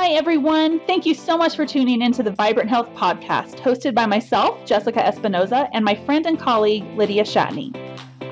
Hi, everyone. Thank you so much for tuning into the Vibrant Health Podcast, hosted by myself, Jessica Espinoza, and my friend and colleague, Lydia Shatney.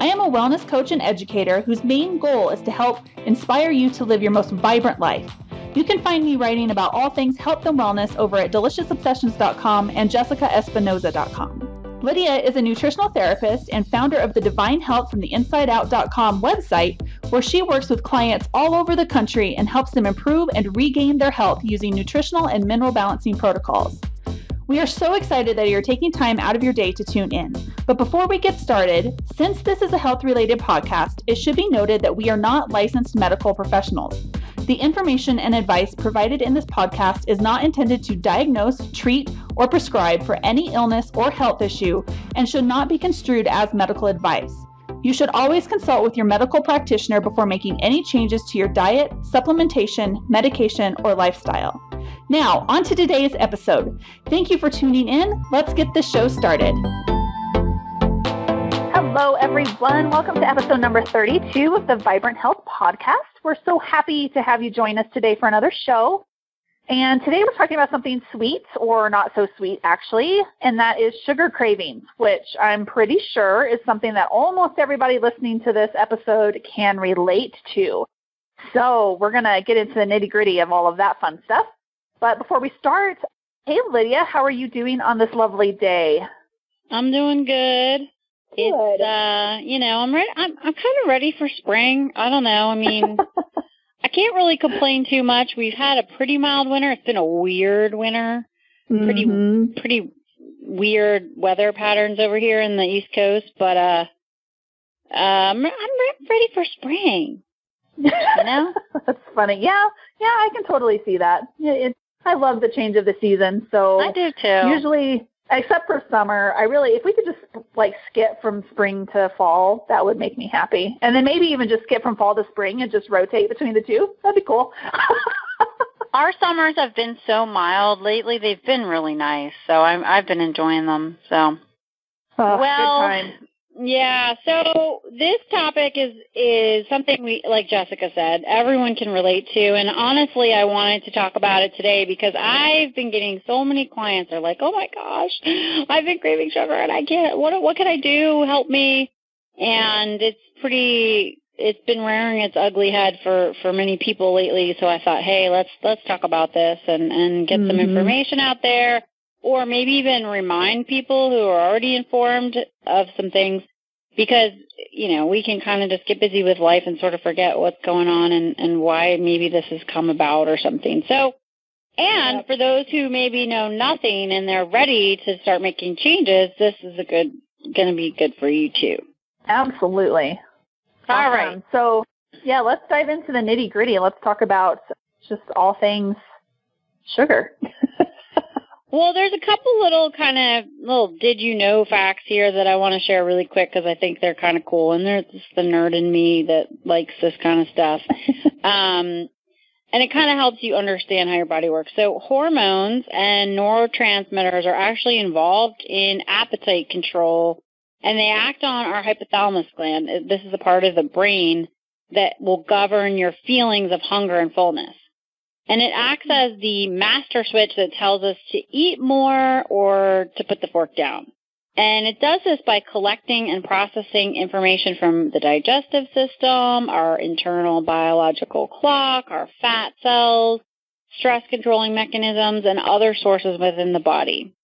I am a wellness coach and educator whose main goal is to help inspire you to live your most vibrant life. You can find me writing about all things health and wellness over at deliciousobsessions.com and jessicaespinoza.com. Lydia is a nutritional therapist and founder of the Divine Health from the InsideOut.com website, where she works with clients all over the country and helps them improve and regain their health using nutritional and mineral balancing protocols. We are so excited that you're taking time out of your day to tune in. But before we get started, since this is a health-related podcast, it should be noted that we are not licensed medical professionals. The information and advice provided in this podcast is not intended to diagnose, treat, or prescribe for any illness or health issue and should not be construed as medical advice. You should always consult with your medical practitioner before making any changes to your diet, supplementation, medication, or lifestyle. Now, on to today's episode. Thank you for tuning in. Let's get this show started. Hello, everyone. Welcome to episode number 32 of the Vibrant Health Podcast. We're so happy to have you join us today for another show. And today we're talking about something sweet, or not so sweet actually, and that is sugar cravings, which I'm pretty sure is something that almost everybody listening to this episode can relate to. So we're going to get into the nitty-gritty of all of that fun stuff. But before we start, hey Lydia, how are you doing on this lovely day? I'm doing good. Good. It's I'm ready. I'm kind of ready for spring. I don't know. I mean, I can't really complain too much. We've had a pretty mild winter. It's been a weird winter. Pretty weird weather patterns over here in the East Coast, but I'm ready for spring. You know? That's funny. Yeah, I can totally see that. I love the change of the season. So I do too. Usually, except for summer, if we could just skip from spring to fall, that would make me happy. And then maybe even just skip from fall to spring and just rotate between the two. That'd be cool. Our summers have been so mild lately. They've been really nice. So I've been enjoying them. So, good time. Yeah, so this topic is something we, like Jessica said, everyone can relate to. And honestly, I wanted to talk about it today because I've been getting so many clients. They're like, oh my gosh, I've been craving sugar and I can't, what can I do? Help me. And it's been rearing its ugly head for many people lately. So I thought, hey, let's talk about this and get some information out there. Or maybe even remind people who are already informed of some things because, we can kind of just get busy with life and sort of forget what's going on and why maybe this has come about or something. So, and for those who maybe know nothing and they're ready to start making changes, this is going to be good for you too. Absolutely. All right. So, yeah, let's dive into the nitty gritty. Let's talk about just all things sugar. Well, there's a couple little did you know facts here that I want to share really quick because I think they're kind of cool. And they're just the nerd in me that likes this kind of stuff. And it kind of helps you understand how your body works. So hormones and neurotransmitters are actually involved in appetite control, and they act on our hypothalamus gland. This is a part of the brain that will govern your feelings of hunger and fullness. And it acts as the master switch that tells us to eat more or to put the fork down. And it does this by collecting and processing information from the digestive system, our internal biological clock, our fat cells, stress controlling mechanisms, and other sources within the body.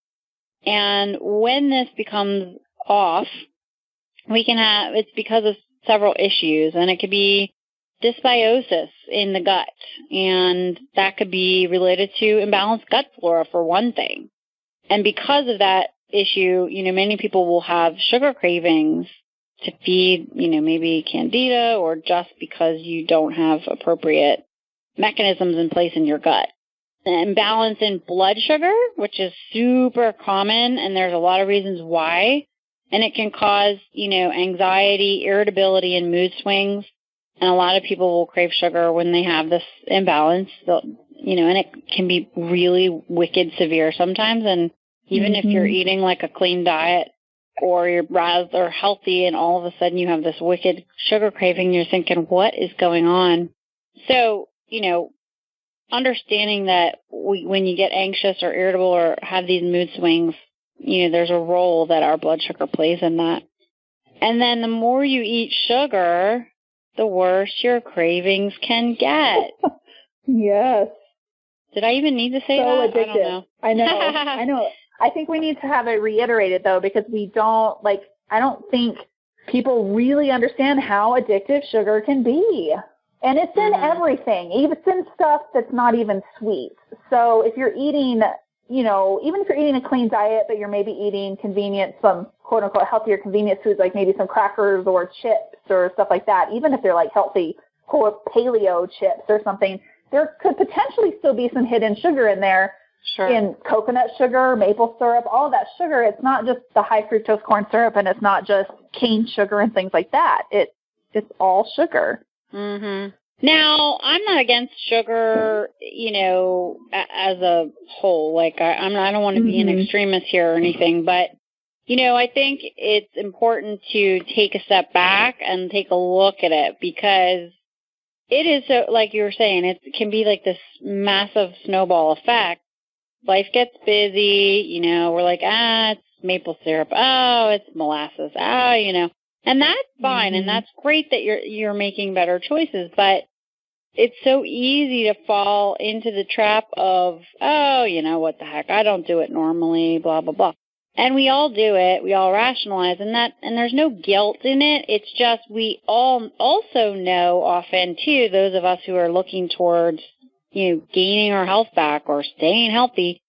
And when this becomes off, it's because of several issues, and it could be dysbiosis in the gut, and that could be related to imbalanced gut flora for one thing. And because of that issue, many people will have sugar cravings to feed, maybe candida or just because you don't have appropriate mechanisms in place in your gut. An imbalance in blood sugar, which is super common, and there's a lot of reasons why, and it can cause, anxiety, irritability, and mood swings. And a lot of people will crave sugar when they have this imbalance, and it can be really wicked severe sometimes. And even if you're eating like a clean diet or you're rather healthy and all of a sudden you have this wicked sugar craving, you're thinking, what is going on? So, understanding that when you get anxious or irritable or have these mood swings, there's a role that our blood sugar plays in that. And then the more you eat sugar, the worse your cravings can get. Yes. Did I even need to say that? Addictive. I don't know. I know. I think we need to have it reiterated, though, because I don't think people really understand how addictive sugar can be. And it's in everything. Even it's in stuff that's not even sweet. So if you're eating, even if you're eating a clean diet, but you're maybe eating some quote unquote healthier convenience foods, like maybe some crackers or chips or stuff like that, even if they're like healthy, quote, paleo chips or something, there could potentially still be some hidden sugar in there. Sure. In coconut sugar, maple syrup, all that sugar. It's not just the high fructose corn syrup, and it's not just cane sugar and things like that. It's all sugar. Mm-hmm. Now, I'm not against sugar, as a whole. Like, I don't want to be an extremist here or anything, but, I think it's important to take a step back and take a look at it, because it is, so, like you were saying, it can be like this massive snowball effect. Life gets busy, we're like, it's maple syrup, it's molasses, and that's fine, and that's great that you're making better choices, but it's so easy to fall into the trap of, what the heck, I don't do it normally, blah, blah, blah. And we all do it, we all rationalize, and there's no guilt in it. It's just we all also know often, too, those of us who are looking towards gaining our health back or staying healthy,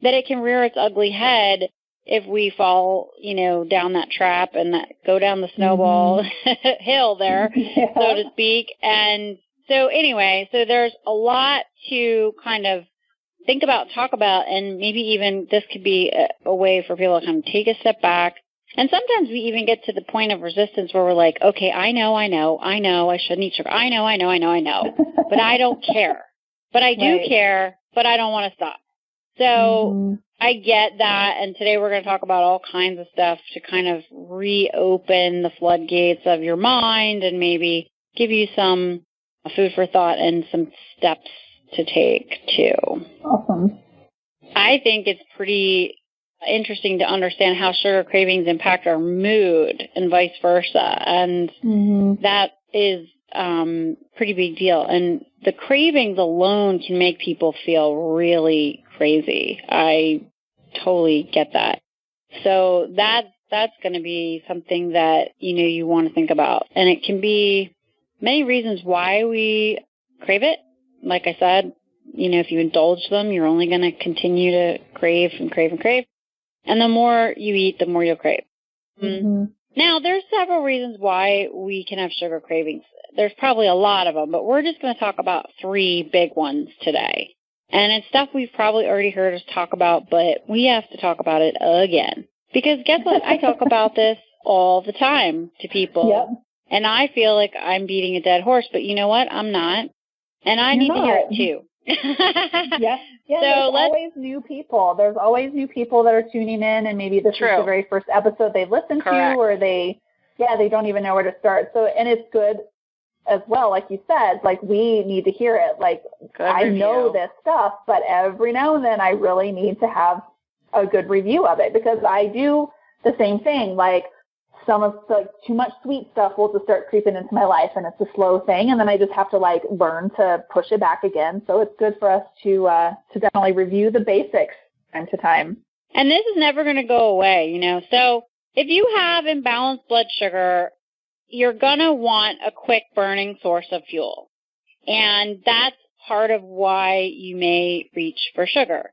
that it can rear its ugly head if we fall, down that trap and go down the snowball hill there, so to speak. And so anyway, so there's a lot to kind of think about, talk about, and maybe even this could be a way for people to kind of take a step back. And sometimes we even get to the point of resistance where we're like, okay, I know, I shouldn't eat sugar. I know, but I don't care. But I do care, but I don't want to stop. So I get that, and today we're going to talk about all kinds of stuff to kind of reopen the floodgates of your mind and maybe give you some food for thought and some steps to take, too. Awesome. I think it's pretty interesting to understand how sugar cravings impact our mood and vice versa, and that is pretty big deal. And the cravings alone can make people feel really crazy. I totally get that. So that's going to be something that, you want to think about. And it can be many reasons why we crave it. Like I said, if you indulge them, you're only going to continue to crave and crave and crave. And the more you eat, the more you'll crave. Now, there's several reasons why we can have sugar cravings. There's probably a lot of them, but we're just going to talk about 3 big ones today. And it's stuff we've probably already heard us talk about, but we have to talk about it again. Because guess what? I talk about this all the time to people. Yep. And I feel like I'm beating a dead horse, but you know what? I'm not. And I need to hear it too. Yeah, there's always new people. There's always new people that are tuning in, and maybe this is the very first episode they've listened to, or they don't even know where to start. So, and it's good as well, like you said, like we need to hear it. Like I know this stuff, but every now and then I really need to have a good review of it, because I do the same thing. Like some of the too much sweet stuff will just start creeping into my life, and it's a slow thing, and then I just have to learn to push it back again. So it's good for us to definitely review the basics time to time. And this is never going to go away, So if you have imbalanced blood sugar, you're going to want a quick burning source of fuel. And that's part of why you may reach for sugar.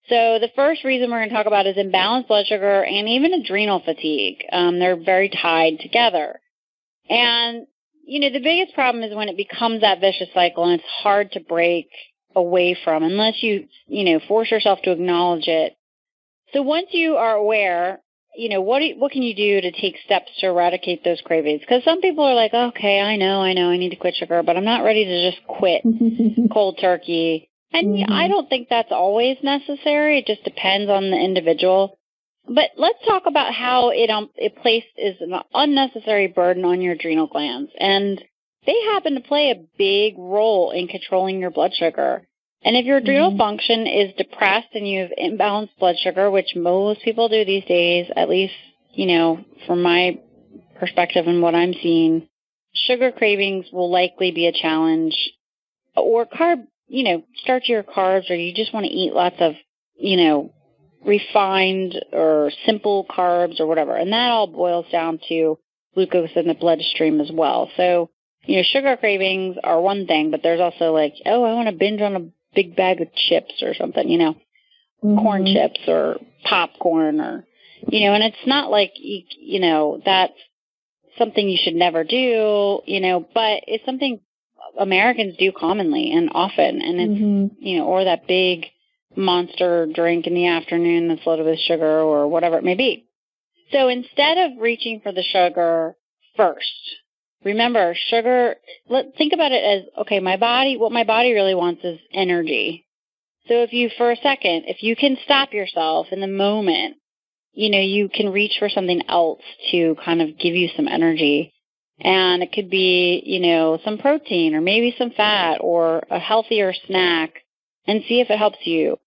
So the first reason we're going to talk about is imbalanced blood sugar and even adrenal fatigue. They're very tied together. And, the biggest problem is when it becomes that vicious cycle, and it's hard to break away from unless you, force yourself to acknowledge it. So once you are aware, what can you do to take steps to eradicate those cravings? Because some people are like, okay, I know, I need to quit sugar, but I'm not ready to just quit cold turkey. And I don't think that's always necessary. It just depends on the individual. But let's talk about how it places an unnecessary burden on your adrenal glands. And they happen to play a big role in controlling your blood sugar. And if your adrenal function is depressed and you have imbalanced blood sugar, which most people do these days, at least, from my perspective and what I'm seeing, sugar cravings will likely be a challenge. Or starchier carbs, or you just want to eat lots of, refined or simple carbs or whatever. And that all boils down to glucose in the bloodstream as well. So, sugar cravings are one thing, but there's also like, I want to binge on a big bag of chips or something, corn chips or popcorn or, and it's not like, that's something you should never do, but it's something Americans do commonly and often. And it's, or that big monster drink in the afternoon that's loaded with sugar or whatever it may be. So instead of reaching for the sugar first, remember sugar, think about it as, okay, what my body really wants is energy. So if you can stop yourself in the moment, you can reach for something else to kind of give you some energy. And it could be, some protein or maybe some fat or a healthier snack and see if it helps you.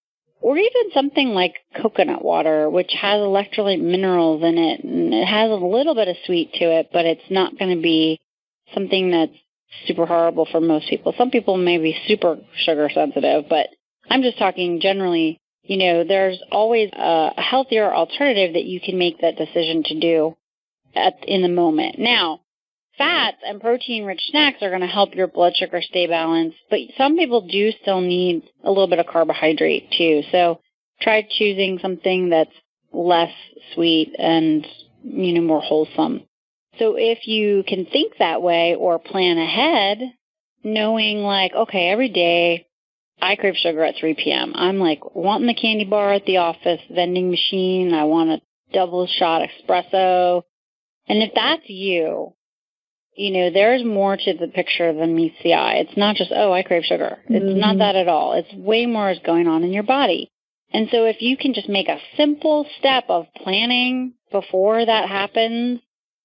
Or even something like coconut water, which has electrolyte minerals in it. And it has a little bit of sweet to it, but it's not going to be something that's super horrible for most people. Some people may be super sugar sensitive, but I'm just talking generally, there's always a healthier alternative that you can make that decision to do in the moment. Now, fats and protein-rich snacks are going to help your blood sugar stay balanced, but some people do still need a little bit of carbohydrate too. So try choosing something that's less sweet and, more wholesome. So if you can think that way or plan ahead, knowing like, okay, every day I crave sugar at 3 p.m. I'm like wanting the candy bar at the office vending machine. I want a double shot espresso. And if that's you, there's more to the picture than meets the eye. It's not just, I crave sugar. It's not that at all. It's way more is going on in your body. And so if you can just make a simple step of planning before that happens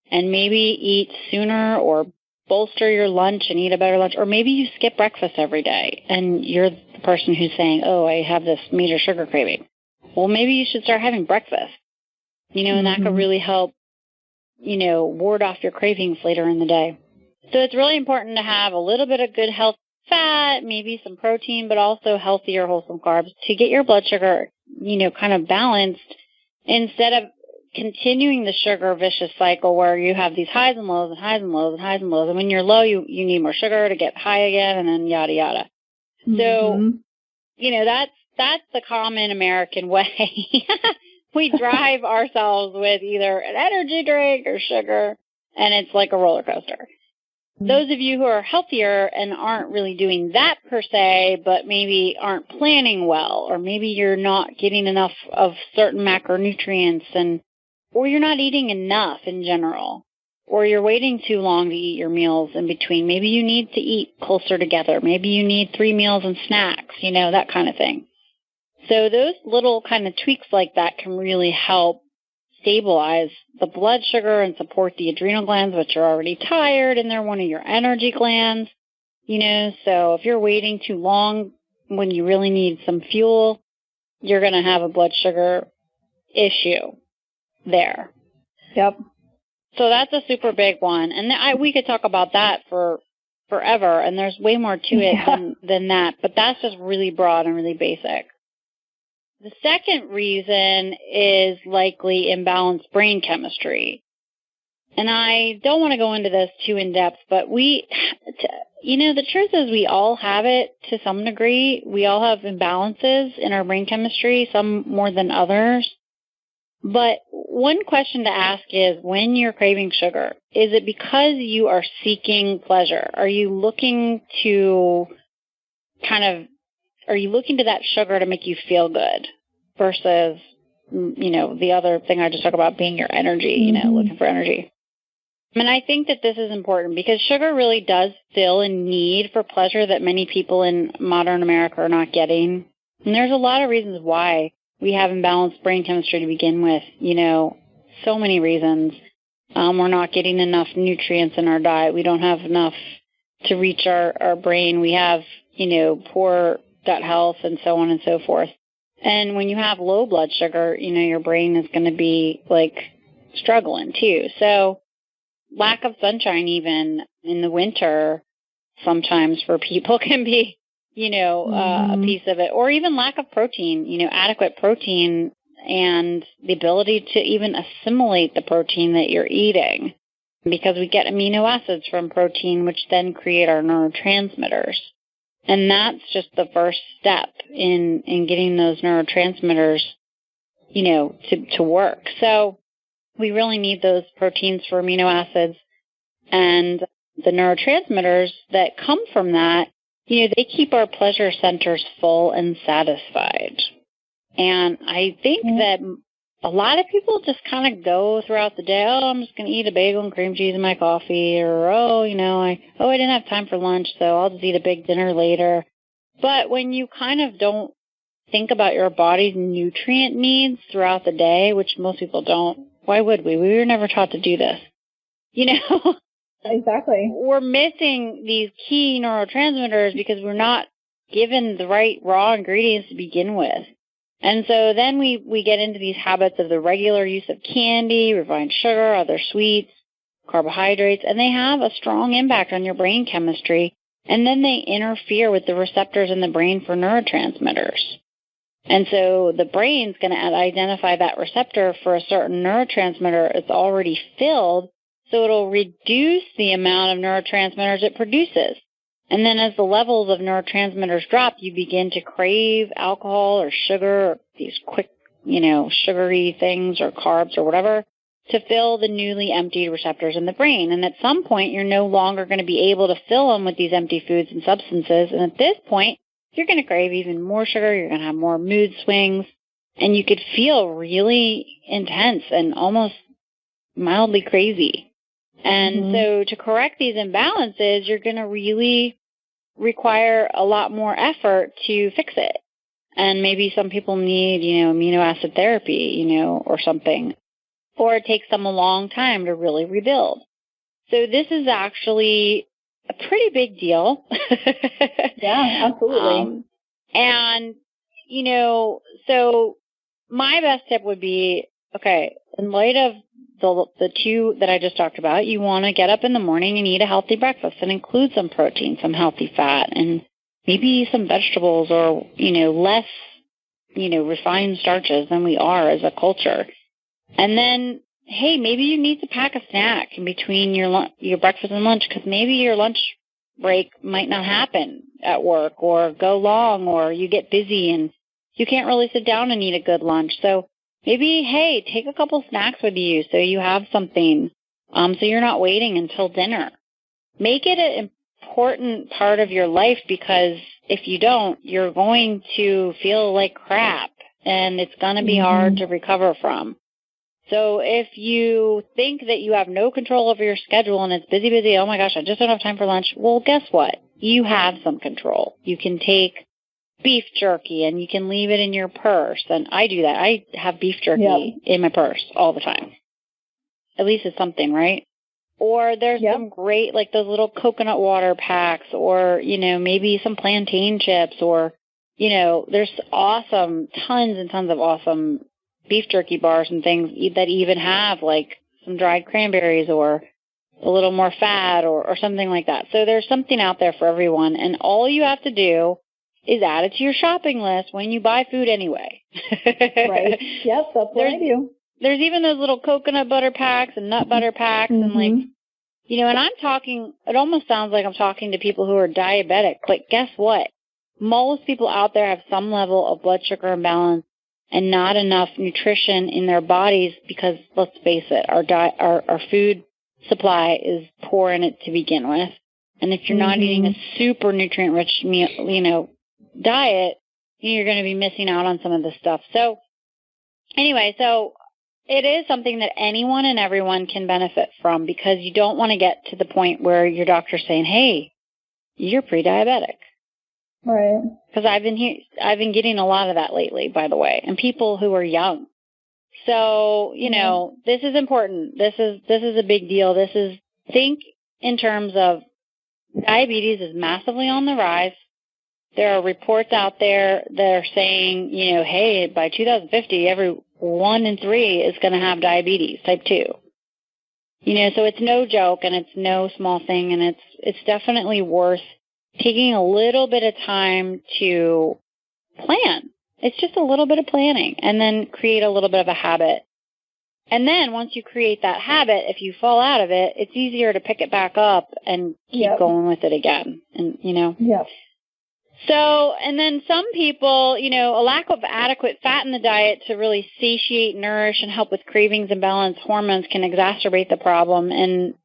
and maybe eat sooner or bolster your lunch and eat a better lunch, or maybe you skip breakfast every day and you're the person who's saying, I have this major sugar craving. Well, maybe you should start having breakfast, and that could really help ward off your cravings later in the day. So it's really important to have a little bit of good health fat, maybe some protein, but also healthier, wholesome carbs to get your blood sugar, kind of balanced instead of continuing the sugar vicious cycle where you have these highs and lows and highs and lows and highs and lows. And when you're low, you need more sugar to get high again and then yada, yada. So, that's the common American way. We drive ourselves with either an energy drink or sugar, and it's like a roller coaster. Those of you who are healthier and aren't really doing that per se, but maybe aren't planning well, or maybe you're not getting enough of certain macronutrients, or you're not eating enough in general, or you're waiting too long to eat your meals in between. Maybe you need to eat closer together. Maybe you need 3 meals and snacks, that kind of thing. So those little kind of tweaks like that can really help stabilize the blood sugar and support the adrenal glands, which are already tired, and they're one of your energy glands. So if you're waiting too long when you really need some fuel, you're going to have a blood sugar issue there. Yep. So that's a super big one. And we could talk about that for forever, and there's way more to it than that, but that's just really broad and really basic. The second reason is likely imbalanced brain chemistry. And I don't want to go into this too in depth, but the truth is we all have it to some degree. We all have imbalances in our brain chemistry, some more than others. But one question to ask is, when you're craving sugar, is it because you are seeking pleasure? Are you looking to that sugar to make you feel good versus, the other thing I just talked about being your energy, looking for energy? And I think that this is important because sugar really does fill a need for pleasure that many people in modern America are not getting. And there's a lot of reasons why we have imbalanced brain chemistry to begin with, so many reasons. We're not getting enough nutrients in our diet. We don't have enough to reach our brain. We have, poor gut health, and so on and so forth. And when you have low blood sugar, your brain is going to be struggling too. So lack of sunshine, even in the winter, sometimes for people can be, a piece of it, or even lack of protein, adequate protein and the ability to even assimilate the protein that you're eating, because we get amino acids from protein, which then create our neurotransmitters. And that's just the first step in getting those neurotransmitters, to work. So we really need those proteins for amino acids, and the neurotransmitters that come from that, they keep our pleasure centers full and satisfied. And I think that a lot of people just kind of go throughout the day, I'm just going to eat a bagel and cream cheese in my coffee, or, I didn't have time for lunch, so I'll just eat a big dinner later. But when you kind of don't think about your body's nutrient needs throughout the day, which most people don't, why would we? We were never taught to do this. Exactly. We're missing these key neurotransmitters because we're not given the right raw ingredients to begin with. And so then we get into these habits of the regular use of candy, refined sugar, other sweets, carbohydrates, and they have a strong impact on your brain chemistry. And then they interfere with the receptors in the brain for neurotransmitters. And so the brain's going to identify that receptor for a certain neurotransmitter. It's already filled, so it'll reduce the amount of neurotransmitters it produces. And then as the levels of neurotransmitters drop, you begin to crave alcohol or sugar, or these quick, sugary things or carbs or whatever, to fill the newly emptied receptors in the brain. And at some point, you're no longer going to be able to fill them with these empty foods and substances. And at this point, you're going to crave even more sugar. You're going to have more mood swings. And you could feel really intense and almost mildly crazy. And so to correct these imbalances, you're going to really require a lot more effort to fix it. And maybe some people need, amino acid therapy, or something. Or it takes them a long time to really rebuild. So this is actually a pretty big deal. Yeah, absolutely. And, so my best tip would be, okay, in light of the two that I just talked about, you want to get up in the morning and eat a healthy breakfast and include some protein, some healthy fat, and maybe some vegetables or, less, refined starches than we are as a culture. And then, hey, maybe you need to pack a snack in between your breakfast and lunch, because maybe your lunch break might not happen at work or go long, or you get busy and you can't really sit down and eat a good lunch. So maybe, hey, take a couple snacks with you so you have something, so you're not waiting until dinner. Make it an important part of your life, because if you don't, you're going to feel like crap, and it's going to be hard to recover from. So if you think that you have no control over your schedule and it's busy, oh my gosh, I just don't have time for lunch, well, guess what? You have some control. You can take beef jerky and you can leave it in your purse. And I do that. I have beef jerky in my purse all the time. At least it's something, right? Or there's some great, like those little coconut water packs, or, maybe some plantain chips, or, there's tons and tons of awesome beef jerky bars and things that even have like some dried cranberries or a little more fat or something like that. So there's something out there for everyone. And all you have to do is add it to your shopping list when you buy food anyway. Right. Yep, that's what I do. There's even those little coconut butter packs and nut butter packs and and I'm talking, it almost sounds like I'm talking to people who are diabetic, but guess what? Most people out there have some level of blood sugar imbalance and not enough nutrition in their bodies, because let's face it, our food supply is poor in it to begin with. And if you're not eating a super nutrient-rich meal, diet, you're going to be missing out on some of this stuff. So anyway, so it is something that anyone and everyone can benefit from, because you don't want to get to the point where your doctor's saying, hey, you're pre-diabetic. Right. Because I've been getting a lot of that lately, by the way, and people who are young. So, this is important. This is a big deal. Think in terms of diabetes is massively on the rise. There are reports out there that are saying, hey, by 2050, every 1 in 3 is going to have diabetes, type 2. So it's no joke and it's no small thing, and it's definitely worth taking a little bit of time to plan. It's just a little bit of planning, and then create a little bit of a habit. And then once you create that habit, if you fall out of it, it's easier to pick it back up and keep going with it again. And, Yep. So, and then some people, a lack of adequate fat in the diet to really satiate, nourish, and help with cravings and balance hormones can exacerbate the problem. And,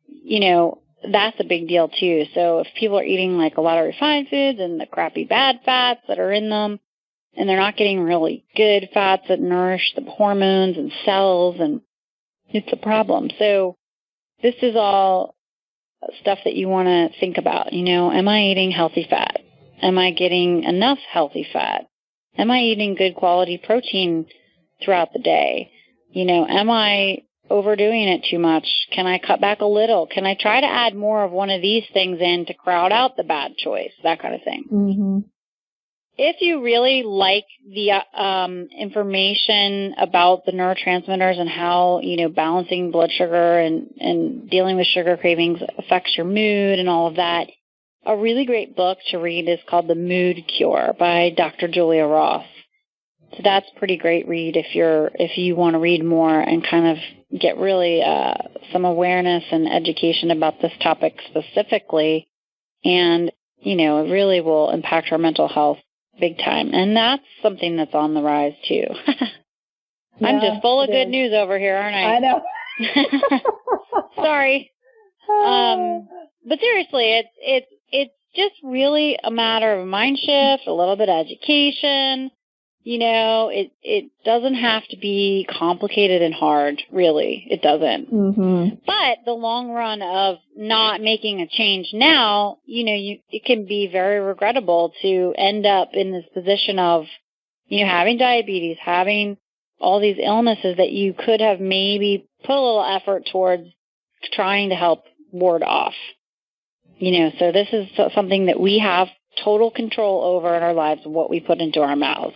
that's a big deal too. So if people are eating like a lot of refined foods and the crappy bad fats that are in them, and they're not getting really good fats that nourish the hormones and cells, and it's a problem. So this is all stuff that you want to think about. Am I eating healthy fat? Am I getting enough healthy fat? Am I eating good quality protein throughout the day? Am I overdoing it too much? Can I cut back a little? Can I try to add more of one of these things in to crowd out the bad choice? That kind of thing. Mm-hmm. If you really like the information about the neurotransmitters and how, balancing blood sugar and dealing with sugar cravings affects your mood and all of that, a really great book to read is called The Mood Cure by Dr. Julia Ross. So that's a pretty great read if you want to read more and kind of get really some awareness and education about this topic specifically. And, it really will impact our mental health big time. And that's something that's on the rise too. I'm just full of good news over here, aren't I? I know. Sorry. But seriously, it's just really a matter of mind shift, a little bit of education. It doesn't have to be complicated and hard, really. It doesn't. Mm-hmm. But the long run of not making a change now, it can be very regrettable to end up in this position of, having diabetes, having all these illnesses that you could have maybe put a little effort towards trying to help ward off. So this is something that we have total control over in our lives, what we put into our mouths.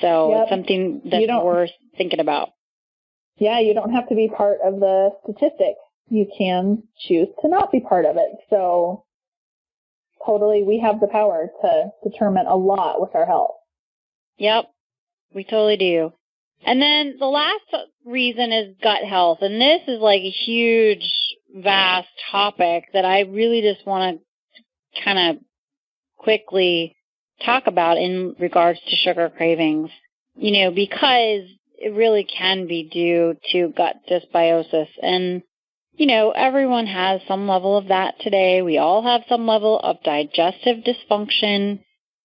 So it's something that's worth thinking about. Yeah, you don't have to be part of the statistic. You can choose to not be part of it. So totally, we have the power to determine a lot with our health. Yep, we totally do. And then the last reason is gut health. And this is like a huge, vast topic that I really just want to kind of quickly talk about in regards to sugar cravings, because it really can be due to gut dysbiosis. And, everyone has some level of that today. We all have some level of digestive dysfunction.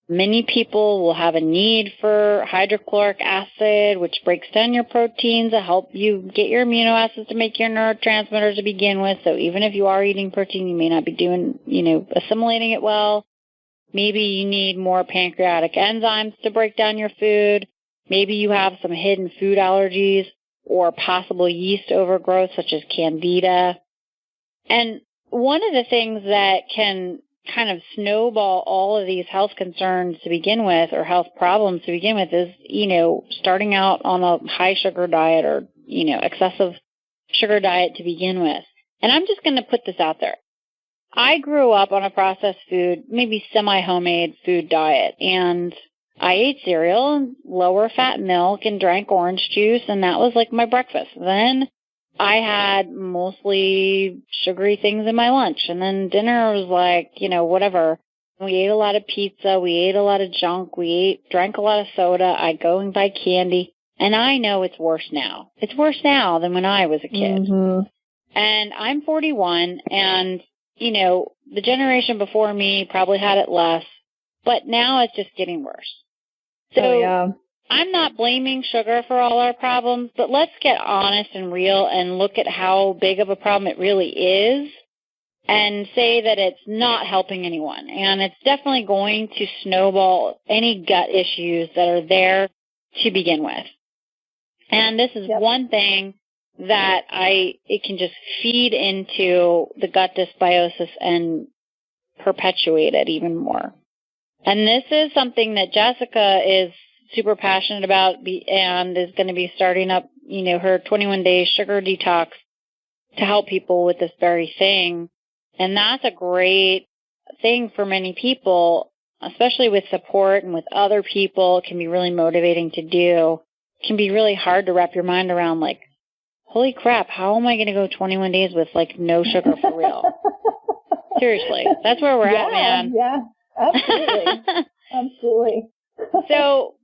Many people will have a need for hydrochloric acid, which breaks down your proteins to help you get your amino acids to make your neurotransmitters to begin with. So even if you are eating protein, you may not be doing, assimilating it well. Maybe you need more pancreatic enzymes to break down your food. Maybe you have some hidden food allergies or possible yeast overgrowth, such as candida. And one of the things that can kind of snowball all of these health concerns to begin with, or health problems to begin with, is, starting out on a high sugar diet or, excessive sugar diet to begin with. And I'm just going to put this out there. I grew up on a processed food, maybe semi-homemade food diet, and I ate cereal and lower fat milk and drank orange juice, and that was like my breakfast. Then I had mostly sugary things in my lunch, and then dinner was like, whatever. We ate a lot of pizza, we ate a lot of junk, drank a lot of soda, I'd go and buy candy, and I know it's worse now. It's worse now than when I was a kid. Mm-hmm. And I'm 41, and the generation before me probably had it less, but now it's just getting worse. So I'm not blaming sugar for all our problems, but let's get honest and real and look at how big of a problem it really is and say that it's not helping anyone. And it's definitely going to snowball any gut issues that are there to begin with. And this is one thing that it can just feed into the gut dysbiosis and perpetuate it even more. And this is something that Jessica is super passionate about and is going to be starting up, her 21-day sugar detox to help people with this very thing. And that's a great thing for many people, especially with support and with other people. It can be really motivating to do. It can be really hard to wrap your mind around, like, holy crap, how am I going to go 21 days with, like, no sugar for real? Seriously, that's where we're at, man. Yeah, absolutely. Absolutely.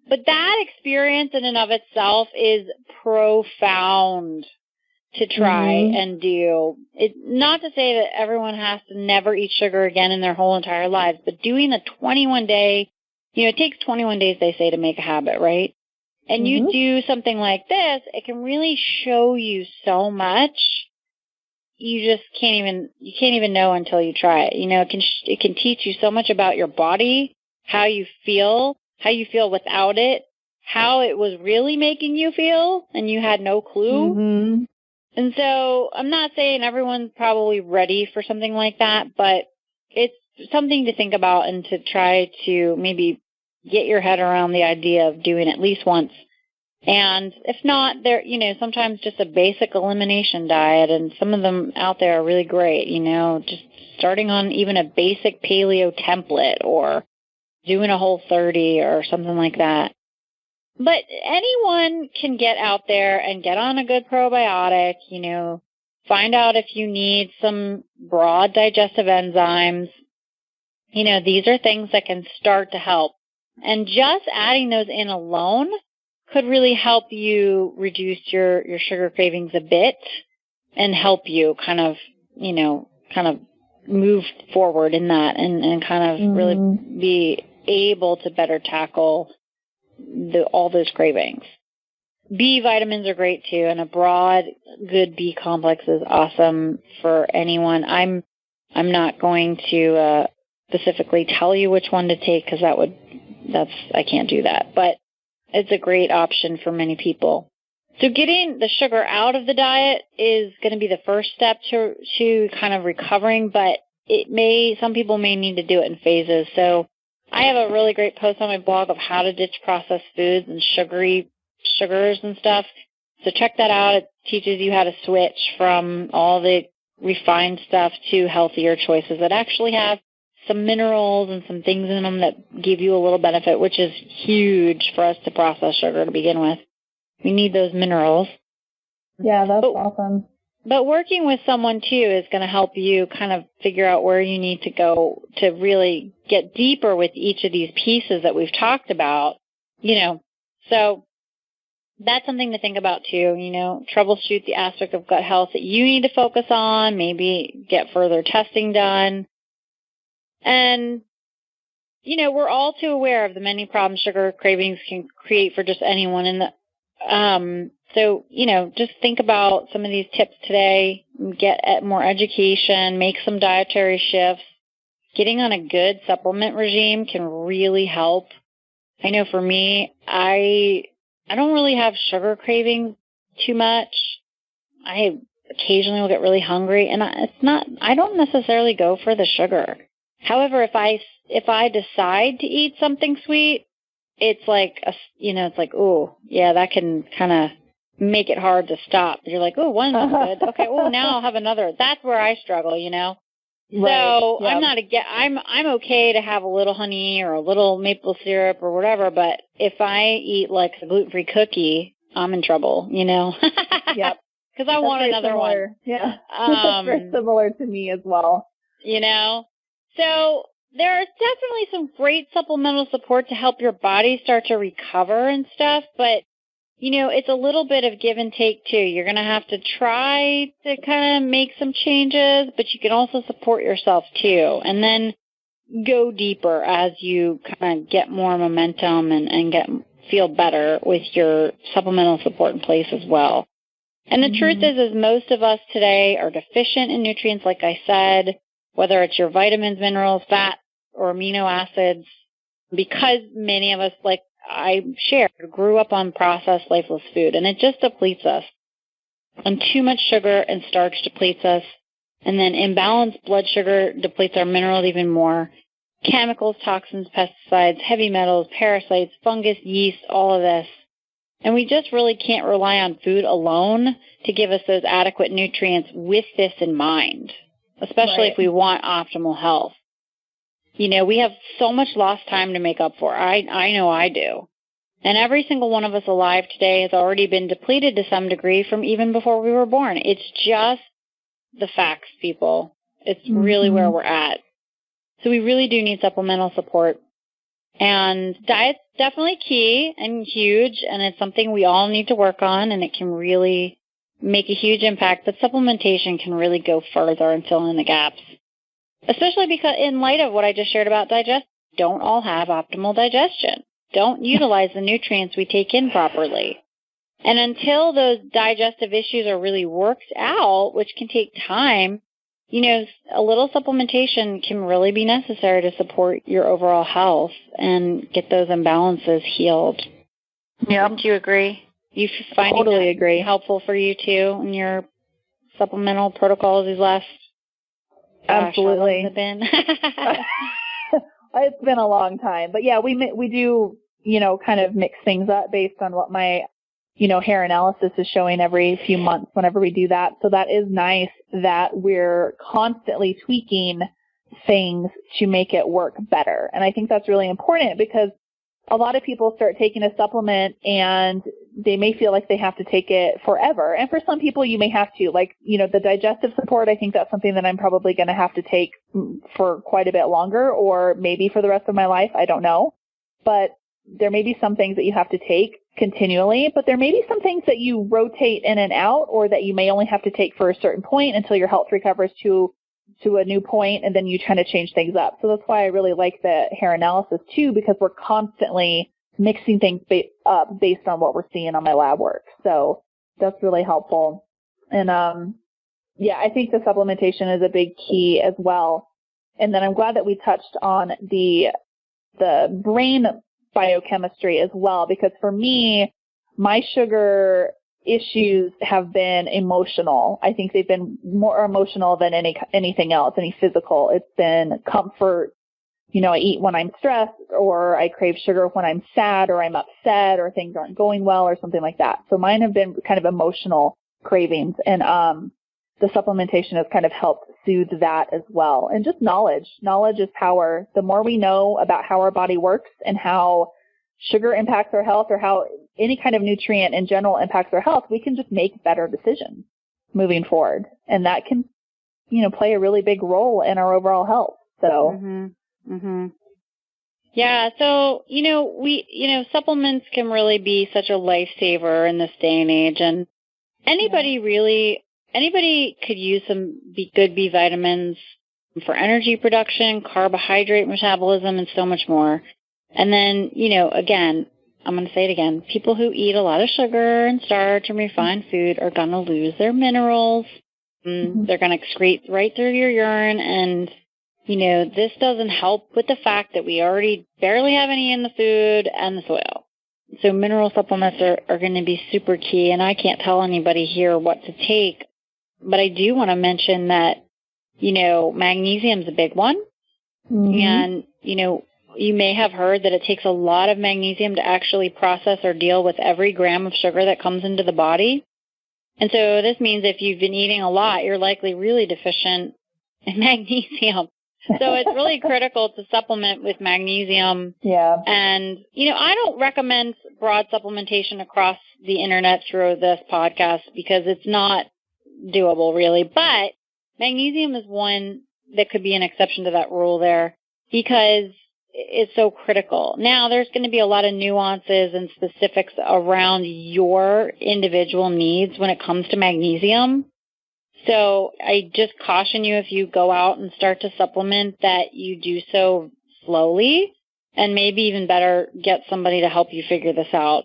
But that experience in and of itself is profound to try and do. Not to say that everyone has to never eat sugar again in their whole entire lives, but doing the 21-day, it takes 21 days, they say, to make a habit, right? And you do something like this, it can really show you so much. You just can't even know until you try it. It can teach you so much about your body, how you feel without it, how it was really making you feel, and you had no clue. And so I'm not saying everyone's probably ready for something like that, but it's something to think about and to try to maybe get your head around the idea of doing at least once. And if not, there, sometimes just a basic elimination diet, and some of them out there are really great, just starting on even a basic paleo template or doing a Whole30 or something like that. But anyone can get out there and get on a good probiotic, find out if you need some broad digestive enzymes. These are things that can start to help. And just adding those in alone could really help you reduce your sugar cravings a bit and help you kind of move forward in that and kind of really be able to better tackle all those cravings. B vitamins are great too, and a broad, good B complex is awesome for anyone. I'm not going to specifically tell you which one to take because I can't do that, but it's a great option for many people. So getting the sugar out of the diet is going to be the first step to kind of recovering, but some people may need to do it in phases. So I have a really great post on my blog of how to ditch processed foods and sugars and stuff. So check that out. It teaches you how to switch from all the refined stuff to healthier choices that actually have some minerals and some things in them that give you a little benefit, which is huge for us to process sugar to begin with. We need those minerals. Yeah, that's awesome. But working with someone, too, is going to help you kind of figure out where you need to go to really get deeper with each of these pieces that we've talked about, So that's something to think about, too, troubleshoot the aspect of gut health that you need to focus on, maybe get further testing done. And, we're all too aware of the many problems sugar cravings can create for just anyone. And so, just think about some of these tips today, get more education, make some dietary shifts. Getting on a good supplement regime can really help. I know for me, I don't really have sugar cravings too much. I occasionally will get really hungry, and I don't necessarily go for the sugar. However, if I decide to eat something sweet, it's like oh yeah, that can kind of make it hard to stop. You're like, oh, one's good. Okay, well now I'll have another. That's where I struggle, Right. So yep. I'm okay to have a little honey or a little maple syrup or whatever, but if I eat like a gluten-free cookie, I'm in trouble, Yep. Because I want another one. Yeah. That's very similar to me as well. So there is definitely some great supplemental support to help your body start to recover and stuff, but, it's a little bit of give and take, too. You're going to have to try to kind of make some changes, but you can also support yourself, too, and then go deeper as you kind of get more momentum and feel better with your supplemental support in place as well. And the truth is most of us today are deficient in nutrients, like I said, whether it's your vitamins, minerals, fat, or amino acids, because many of us, like I shared, grew up on processed, lifeless food, and it just depletes us. And too much sugar and starch depletes us, and then imbalanced blood sugar depletes our minerals even more. chemicals, toxins, pesticides, heavy metals, parasites, fungus, yeast, all of this. And we just really can't rely on food alone to give us those adequate nutrients with this in mind, especially if we want optimal health. You know, we have so much lost time to make up for. I know I do. And every single one of us alive today has already been depleted to some degree from even before we were born. It's just the facts, people. It's really where we're at. So we really do need supplemental support. And diet's definitely key and huge, and it's something we all need to work on, and it can really make a huge impact. But supplementation can really go further and fill in the gaps, especially because in light of what I just shared about digestion, don't all have optimal digestion. Don't utilize the nutrients we take in properly. And until those digestive issues are really worked out, which can take time, you know, a little supplementation can really be necessary to support your overall health and get those imbalances healed. Yeah. Wouldn't you agree? You find totally agree. Helpful for you too in your supplemental protocols these last? Absolutely. How long has it been? It's been a long time, but yeah, we do, you know, kind of mix things up based on what my, you know, hair analysis is showing every few months whenever we do that. So that is nice that we're constantly tweaking things to make it work better. And I think that's really important because a lot of people start taking a supplement and they may feel like they have to take it forever. And for some people, you may have to, like, you know, the digestive support, I think that's something that I'm probably going to have to take for quite a bit longer, or maybe for the rest of my life. I don't know. But there may be some things that you have to take continually, but there may be some things that you rotate in and out, or that you may only have to take for a certain point until your health recovers to a new point, and then you try to change things up. So that's why I really like the hair analysis too, because we're constantly mixing things up based on what we're seeing on my lab work. So that's really helpful. And yeah, I think the supplementation is a big key as well. And then I'm glad that we touched on the brain biochemistry as well, because for me, my sugar issues have been emotional. I think they've been more emotional than anything else, any physical. It's been comfort. You know, I eat when I'm stressed, or I crave sugar when I'm sad, or I'm upset, or things aren't going well, or something like that. So mine have been kind of emotional cravings, and the supplementation has kind of helped soothe that as well. And just knowledge. Knowledge is power. The more we know about how our body works and how sugar impacts our health, or how any kind of nutrient in general impacts our health, we can just make better decisions moving forward. And that can, you know, play a really big role in our overall health. So. Yeah. So, supplements can really be such a lifesaver in this day and age. And anybody could use some good B vitamins for energy production, carbohydrate metabolism, and so much more. And then, again, I'm going to say it again, people who eat a lot of sugar and starch and refined food are going to lose their minerals. They're going to excrete right through your urine. And, this doesn't help with the fact that we already barely have any in the food and the soil. So mineral supplements are going to be super key. And I can't tell anybody here what to take. But I do want to mention that, magnesium is a big one. And, you may have heard that it takes a lot of magnesium to actually process or deal with every gram of sugar that comes into the body. And so this means if you've been eating a lot, you're likely really deficient in magnesium. So it's really critical to supplement with magnesium. Yeah. And, I don't recommend broad supplementation across the internet through this podcast because it's not doable really. But magnesium is one that could be an exception to that rule there because it's so critical. Now, there's going to be a lot of nuances and specifics around your individual needs when it comes to magnesium. So I just caution you, if you go out and start to supplement, that you do so slowly, and maybe even better, get somebody to help you figure this out.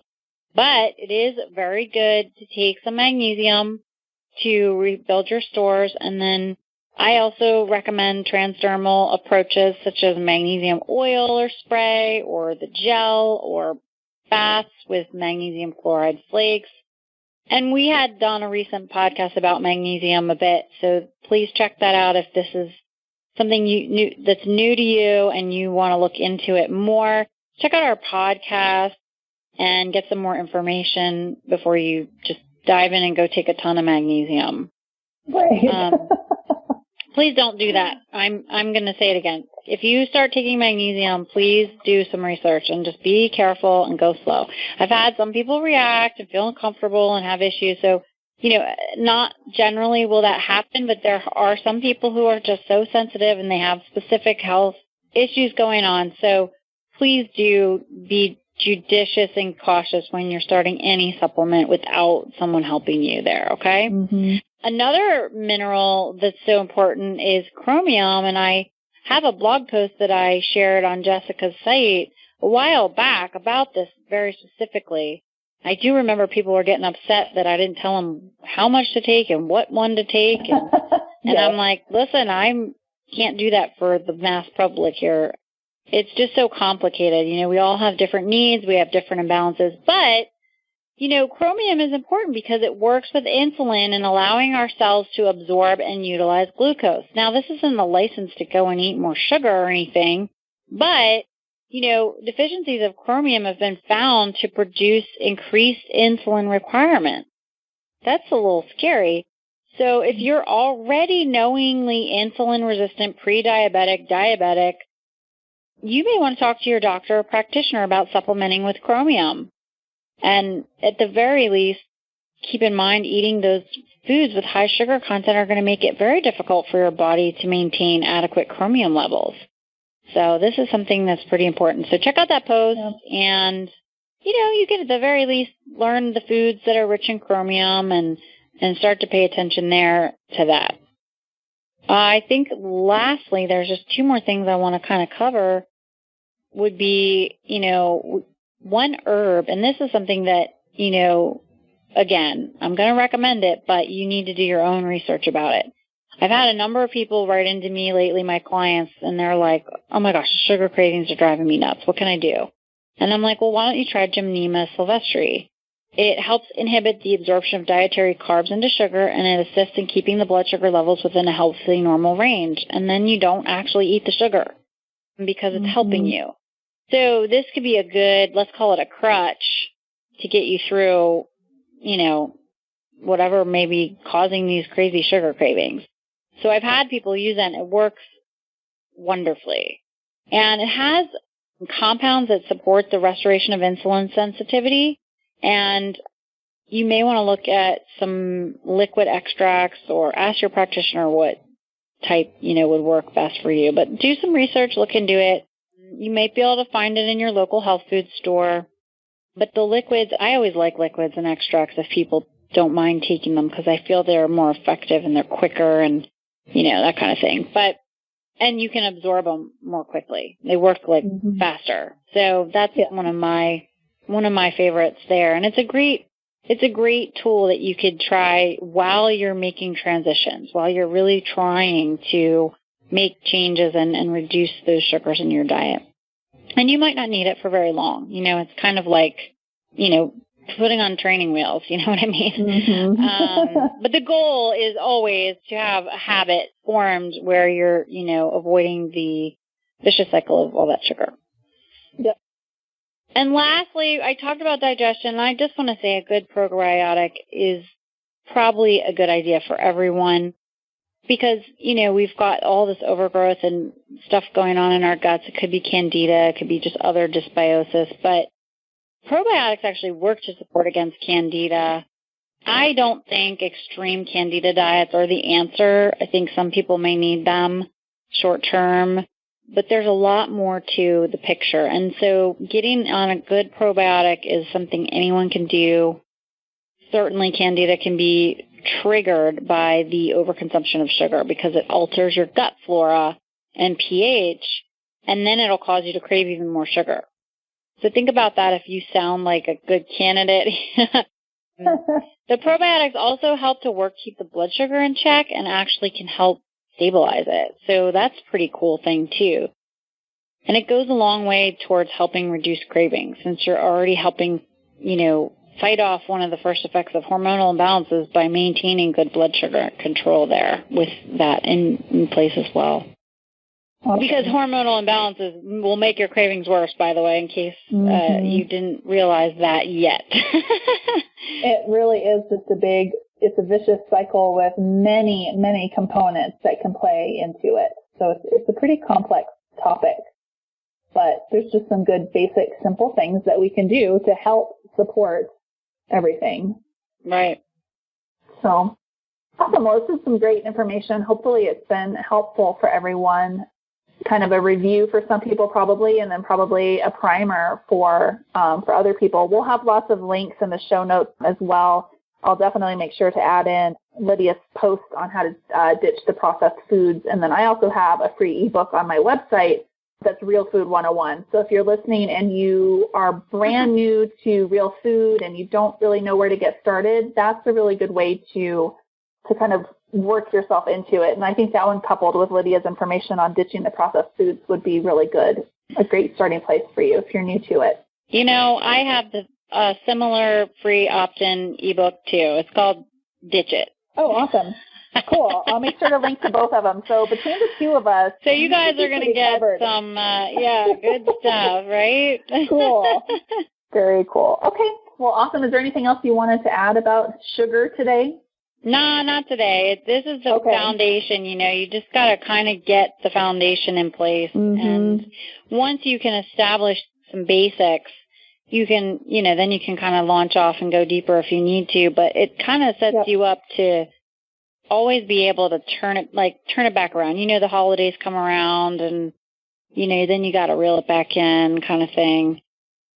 But it is very good to take some magnesium to rebuild your stores. And then I also recommend transdermal approaches such as magnesium oil or spray, or the gel, or baths with magnesium chloride flakes. And we had done a recent podcast about magnesium a bit, so please check that out if this is something that's new to you and you want to look into it more, check out our podcast and get some more information before you just dive in and go take a ton of magnesium. Right. Please don't do that. I'm going to say it again. If you start taking magnesium, please do some research and just be careful and go slow. I've had some people react and feel uncomfortable and have issues. So, not generally will that happen, but there are some people who are just so sensitive and they have specific health issues going on. So please do be judicious and cautious when you're starting any supplement without someone helping you there, okay? Mm-hmm. Another mineral that's so important is chromium, and I have a blog post that I shared on Jessica's site a while back about this very specifically. I do remember people were getting upset that I didn't tell them how much to take and what one to take, and, and I'm like, listen, I can't do that for the mass public here. It's just so complicated. We all have different needs. We have different imbalances. But, chromium is important because it works with insulin and allowing our cells to absorb and utilize glucose. Now, this isn't a license to go and eat more sugar or anything, but, deficiencies of chromium have been found to produce increased insulin requirements. That's a little scary. So if you're already knowingly insulin-resistant, pre-diabetic, diabetic, you may want to talk to your doctor or practitioner about supplementing with chromium. And at the very least, keep in mind eating those foods with high sugar content are going to make it very difficult for your body to maintain adequate chromium levels. So this is something that's pretty important. So check out that post and, you can at the very least learn the foods that are rich in chromium and start to pay attention there to that. I think lastly, there's just two more things I want to kind of cover would be, one herb, and this is something that, again, I'm going to recommend it, but you need to do your own research about it. I've had a number of people write into me lately, my clients, and they're like, oh my gosh, sugar cravings are driving me nuts. What can I do? And I'm like, well, why don't you try Gymnema sylvestri? It helps inhibit the absorption of dietary carbs into sugar, and it assists in keeping the blood sugar levels within a healthy, normal range. And then you don't actually eat the sugar because it's helping you. So this could be a good, let's call it a crutch to get you through, whatever may be causing these crazy sugar cravings. So I've had people use that, and it works wonderfully. And it has compounds that support the restoration of insulin sensitivity. And you may want to look at some liquid extracts or ask your practitioner what type, would work best for you. But do some research, look into it. You may be able to find it in your local health food store. But the liquids, I always like liquids and extracts if people don't mind taking them because I feel they're more effective and they're quicker and, that kind of thing. And you can absorb them more quickly. They work faster. So that's one of my favorites there. And it's a great tool that you could try while you're making transitions, while you're really trying to make changes and reduce those sugars in your diet. And you might not need it for very long. It's kind of like, putting on training wheels, you know what I mean? Mm-hmm. But the goal is always to have a habit formed where you're, avoiding the vicious cycle of all that sugar. Yep. And lastly, I talked about digestion, and I just want to say a good probiotic is probably a good idea for everyone because, we've got all this overgrowth and stuff going on in our guts. It could be candida, it could be just other dysbiosis, but probiotics actually work to support against candida. I don't think extreme candida diets are the answer. I think some people may need them short term, but there's a lot more to the picture. And so getting on a good probiotic is something anyone can do. Certainly candida can be triggered by the overconsumption of sugar because it alters your gut flora and pH, and then it'll cause you to crave even more sugar. So think about that if you sound like a good candidate. The probiotics also help to keep the blood sugar in check and actually can help stabilize it. So that's a pretty cool thing too. And it goes a long way towards helping reduce cravings since you're already helping, fight off one of the first effects of hormonal imbalances by maintaining good blood sugar control there with that in place as well. Awesome. Because hormonal imbalances will make your cravings worse, by the way, in case you didn't realize that yet. It really is just it's a vicious cycle with many, many components that can play into it. So it's a pretty complex topic, but there's just some good, basic, simple things that we can do to help support everything. Right. So awesome. Well, this is some great information. Hopefully it's been helpful for everyone. Kind of a review for some people probably, and then probably a primer for other people. We'll have lots of links in the show notes as well. I'll definitely make sure to add in Lydia's post on how to ditch the processed foods. And then I also have a free ebook on my website that's Real Food 101. So if you're listening and you are brand new to real food and you don't really know where to get started, that's a really good way to kind of work yourself into it. And I think that one, coupled with Lydia's information on ditching the processed foods, would be really good. A great starting place for you if you're new to it. You know, I have the similar free opt-in ebook too. It's called Ditch It. Oh, awesome. Cool. I'll make sure to link to both of them. So between the two of us, so you guys are going to get some, good stuff, right? Cool. Very cool. Okay. Well, awesome. Is there anything else you wanted to add about sugar today? No, not today. This is the foundation, you just got to kind of get the foundation in place. And once you can establish some basics, you can, then you can kind of launch off and go deeper if you need to. But it kind of sets you up to always be able to turn it back around. The holidays come around and, then you got to reel it back in kind of thing.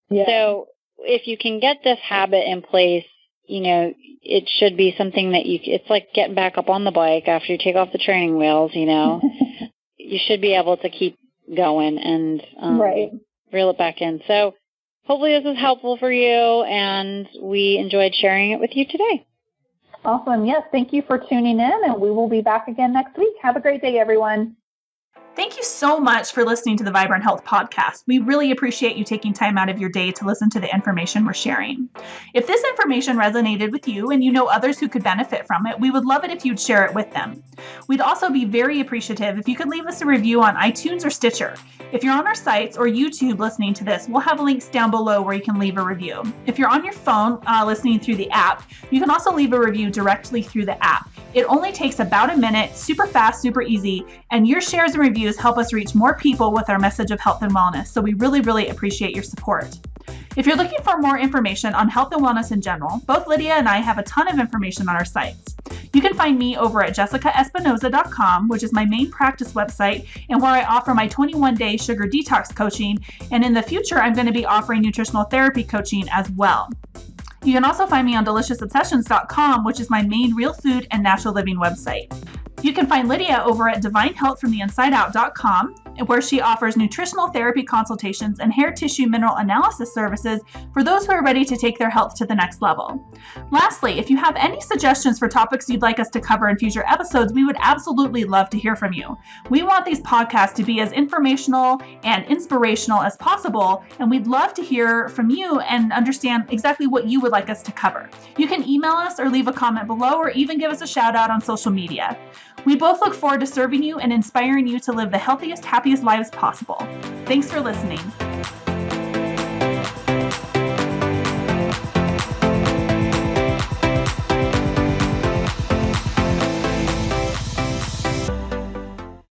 Yeah. So if you can get this habit in place, it should be something that it's like getting back up on the bike after you take off the training wheels, You should be able to keep going and reel it back in. So hopefully this is helpful for you, and we enjoyed sharing it with you today. Awesome. Yes, thank you for tuning in, and we will be back again next week. Have a great day, everyone. Thank you so much for listening to the Vibrant Health Podcast. We really appreciate you taking time out of your day to listen to the information we're sharing. If this information resonated with you and you know others who could benefit from it, we would love it if you'd share it with them. We'd also be very appreciative if you could leave us a review on iTunes or Stitcher. If you're on our sites or YouTube listening to this, we'll have links down below where you can leave a review. If you're on your phone listening through the app, you can also leave a review directly through the app. It only takes about a minute, super fast, super easy, and your shares and reviews help us reach more people with our message of health and wellness, so we really, really appreciate your support. If you're looking for more information on health and wellness in general, both Lydia and I have a ton of information on our sites. You can find me over at jessicaespinoza.com, which is my main practice website and where I offer my 21-day sugar detox coaching, and in the future I'm going to be offering nutritional therapy coaching as well. You can also find me on deliciousobsessions.com, which is my main real food and natural living website. You can find Lydia over at divinehealthfromtheinsideout.com, where she offers nutritional therapy consultations and hair tissue mineral analysis services for those who are ready to take their health to the next level. Lastly, if you have any suggestions for topics you'd like us to cover in future episodes, we would absolutely love to hear from you. We want these podcasts to be as informational and inspirational as possible, and we'd love to hear from you and understand exactly what you would like us to cover. You can email us or leave a comment below, or even give us a shout out on social media. We both look forward to serving you and inspiring you to live the healthiest, happiest lives possible. Thanks for listening.